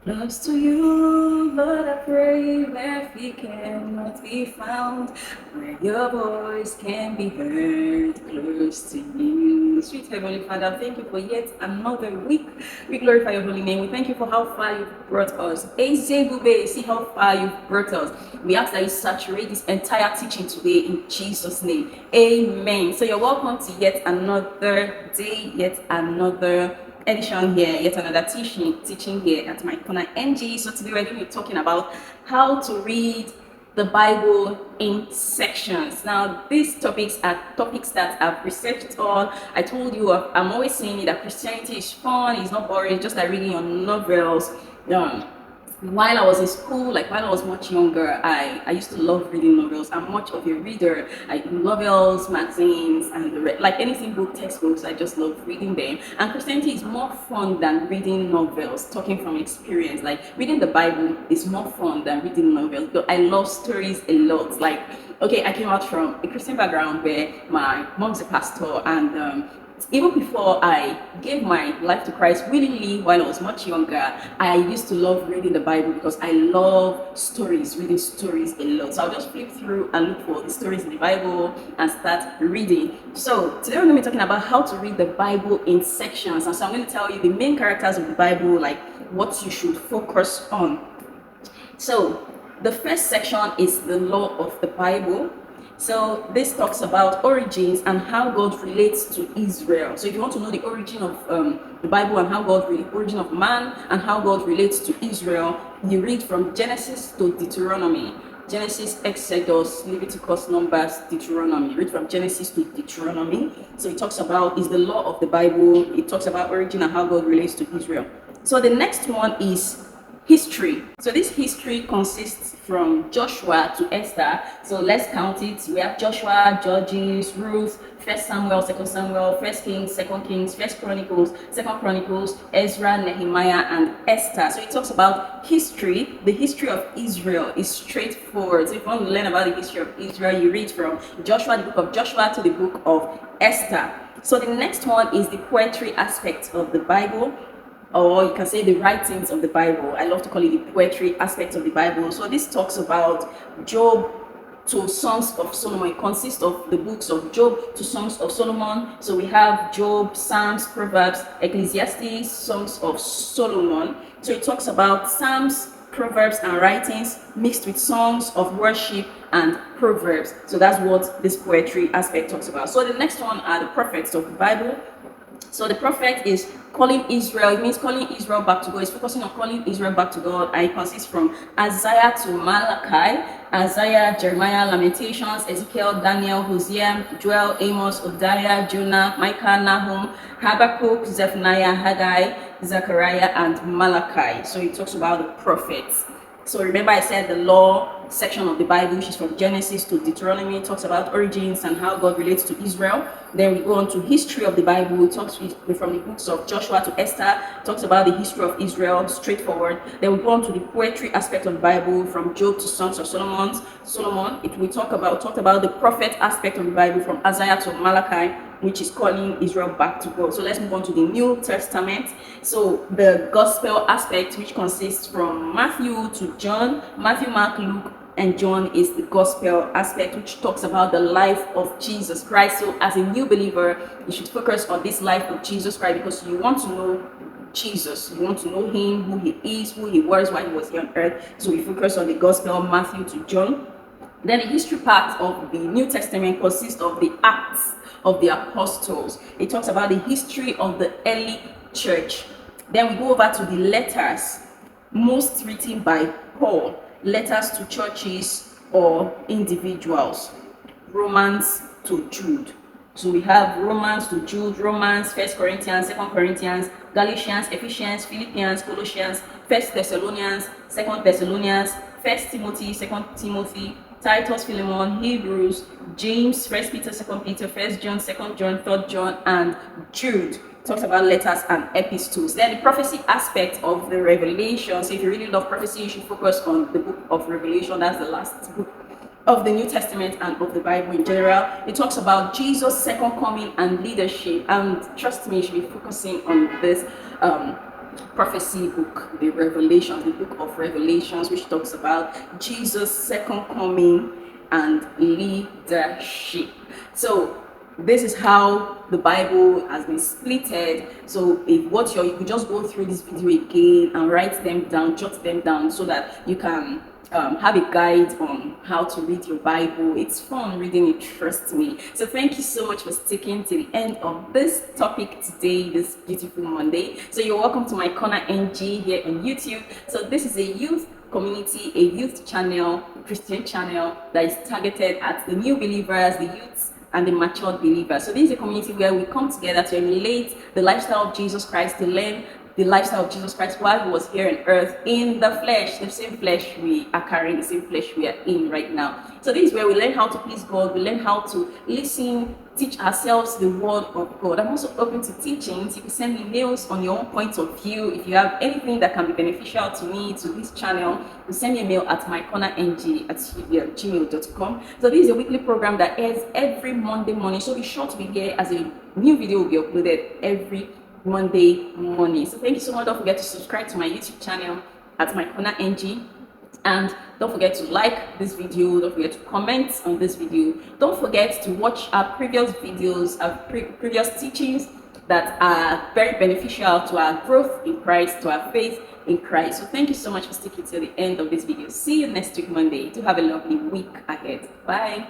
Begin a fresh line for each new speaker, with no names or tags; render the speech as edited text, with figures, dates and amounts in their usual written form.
Close to you, Lord, I pray where feet cannot be found, where your voice can be heard, close to you. Sweet Heavenly Father, thank you for yet another week. We glorify your holy name. We thank you for how far you've brought us. Ezebube, see how far you've brought us. We ask that you saturate this entire teaching today in Jesus' name. Amen. So you're welcome to yet another day, yet another edition here, yet another teaching here at mycornerng. So today we're going to be talking about how to read the Bible in sections. Now, these topics are topics that I've researched on. I told you I'm always saying that Christianity is fun, it's not boring, it's just like reading your novels. While I was in school, like while I was much younger, I used to love reading novels. I'm much of a reader. I novels, magazines, and like anything book, textbooks. I just love reading them. And Christianity is more fun than reading novels. Talking from experience, like reading the Bible is more fun than reading novels. But I love stories a lot. Like, okay, I came out from a Christian background where my mom's a pastor, and even before I gave my life to Christ willingly while I was much younger, I used to love reading the Bible because I love stories, reading stories a lot. So I'll just flip through and look for the stories in the Bible and start reading. So today we're going to be talking about how to read the Bible in sections. And so I'm going to tell you the main characters of the Bible, like what you should focus on. So the first section is the law of the Bible. So this talks about origins and how God relates to Israel. So if you want to know the origin of the Bible and how the origin of man and how God relates to Israel, you read from Genesis to Deuteronomy. Genesis, Exodus, Leviticus, Numbers, Deuteronomy. Read from Genesis to Deuteronomy. So it talks about is the law of the Bible. It talks about origin and how God relates to Israel. So the next one is history. So this history consists from Joshua to Esther. So let's count it. We have Joshua, Judges, Ruth, First Samuel, Second Samuel, First Kings, Second Kings, First Chronicles, Second Chronicles, Ezra, Nehemiah, and Esther. So it talks about history. The history of Israel is straightforward. So if you want to learn about the history of Israel, you read from Joshua, the book of Joshua, to the book of Esther. So the next one is the poetry aspect of the Bible, or you can say the writings of the Bible. I love to call it the poetry aspect of the Bible. So this talks about Job to Songs of Solomon. It consists of the books of Job to Songs of Solomon. So we have Job, Psalms, Proverbs, Ecclesiastes, Songs of Solomon. So it talks about Psalms, Proverbs, and writings mixed with songs of worship and proverbs. So that's what this poetry aspect talks about. So the next one are the prophets of the Bible. So the prophet is calling Israel. It means calling Israel back to God. It's focusing on calling Israel back to God. And it consists from Isaiah to Malachi, Isaiah, Jeremiah, Lamentations, Ezekiel, Daniel, Hosea, Joel, Amos, Obadiah, Jonah, Micah, Nahum, Habakkuk, Zephaniah, Haggai, Zechariah, and Malachi. So it talks about the prophets. So remember I said the law section of the Bible, which is from Genesis to Deuteronomy, talks about origins and how God relates to Israel. Then we go on to history of the Bible. It talks from the books of Joshua to Esther, talks about the history of Israel, straightforward. Then we go on to the poetry aspect of the Bible, from Job to Songs of Solomon. We talked about the prophet aspect of the Bible, from Isaiah to Malachi, which is calling Israel back to God. So let's move on to the New Testament. So the gospel aspect, which consists from Matthew to John, Matthew, Mark, Luke, and John, is the gospel aspect, which talks about the life of Jesus Christ. So as a new believer, you should focus on this life of Jesus Christ because you want to know Jesus. You want to know him, who he is, who he was while he was here on earth. So we focus on the gospel, Matthew to John. Then the history part of the New Testament consists of the Acts of the Apostles. It talks about the history of the early church. Then we go over to the letters, most written by Paul, letters to churches or individuals. Romans to Jude. So we have Romans to Jude, Romans, 1 Corinthians, 2 Corinthians, Galatians, Ephesians, Philippians, Colossians, 1 Thessalonians, 2 Thessalonians, 1 Timothy, 2 Timothy, Titus, Philemon, Hebrews, James, 1 Peter, 2 Peter, 1 John, 2 John, 3 John, and Jude. Talks about letters and epistles. Then the prophecy aspect of the Revelation. So if you really love prophecy, you should focus on the book of Revelation. That's the last book of the New Testament and of the Bible in general. It talks about Jesus' second coming and leadership. And trust me, you should be focusing on this prophecy book, the book of Revelations, which talks about Jesus' second coming and leadership. So this is how the Bible has been splitted. So if you could just go through this video again and write them down, jot them down, so that you can have a guide on how to read your Bible. It's fun reading it, trust me. So thank you so much for sticking to the end of this topic today, this beautiful Monday. So you're welcome to mycornerng here on YouTube. So this is a youth community, a youth channel, a Christian channel that is targeted at the new believers, the youths, and the matured believers. So this is a community where we come together to emulate the lifestyle of Jesus Christ, to learn the lifestyle of Jesus Christ while he was here on earth in the flesh, the same flesh we are carrying, the same flesh we are in right now. So this is where we learn how to please God, we learn how to listen, teach ourselves the word of God. I'm also open to teachings. You can send me emails on your own point of view. If you have anything that can be beneficial to me, to this channel, you send me a mail at mycornerng@gmail.com. So this is a weekly program that airs every Monday morning. So be sure to be here, as a new video will be uploaded every Monday morning. So thank you so much. Don't forget to subscribe to my YouTube channel at mycornerng, and don't forget to like this video. Don't forget to comment on this video. Don't forget to watch our previous videos, our previous teachings that are very beneficial to our growth in Christ, to our faith in Christ. So thank you so much for sticking to the end of this video. See you next week Monday. Do have a lovely week ahead. Bye.